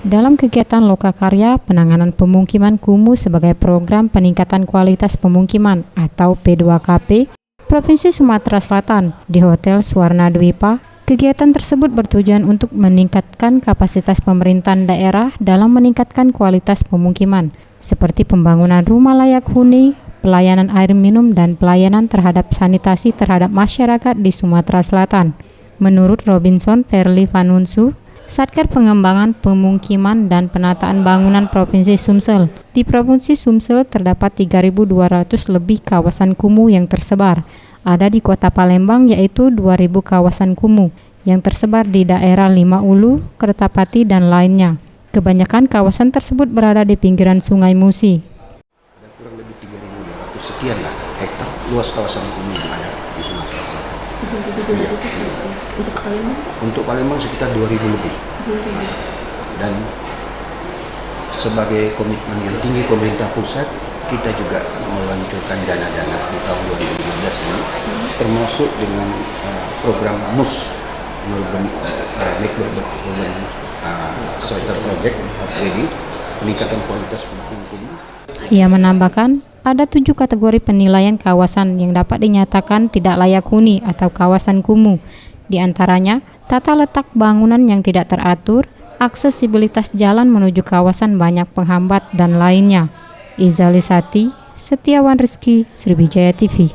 Dalam kegiatan Lokakarya Penanganan Pemukiman Kumuh sebagai program peningkatan kualitas pemukiman atau P2KP Provinsi Sumatera Selatan di Hotel Swarna Dwipa, kegiatan tersebut bertujuan untuk meningkatkan kapasitas pemerintahan daerah dalam meningkatkan kualitas pemukiman, seperti pembangunan rumah layak huni, pelayanan air minum, dan pelayanan terhadap sanitasi terhadap masyarakat di Sumatera Selatan. Menurut Robinson Perli Vanunsu, Satker Pengembangan Pemukiman dan Penataan Bangunan Provinsi Sumsel, di Provinsi Sumsel terdapat 3.200 lebih kawasan kumuh yang tersebar. Ada di Kota Palembang yaitu 2.000 kawasan kumuh yang tersebar di daerah Lima Ulu, Kertapati, dan lainnya. Kebanyakan kawasan tersebut berada di pinggiran Sungai Musi. Ada kurang lebih 3.200 sekian lah hektar luas kawasan kumuh yang ada di Sumatera Selatan. Untuk Palembang? Untuk Palembang sekitar 2.000 lebih. Dan sebagai komitmen yang tinggi pemerintah pusat, kita juga meluncurkan dana-dana di tahun 2015 ini, termasuk dengan program MUS, Network Urban Shelter Project, peningkatan kualitas pemukiman kumuh. Ia menambahkan, ada 7 kategori penilaian kawasan yang dapat dinyatakan tidak layak huni atau kawasan kumuh. Di antaranya, tata letak bangunan yang tidak teratur, aksesibilitas jalan menuju kawasan banyak penghambat, dan lainnya. Izalisati, Setiawan Rizky, Sriwijaya TV.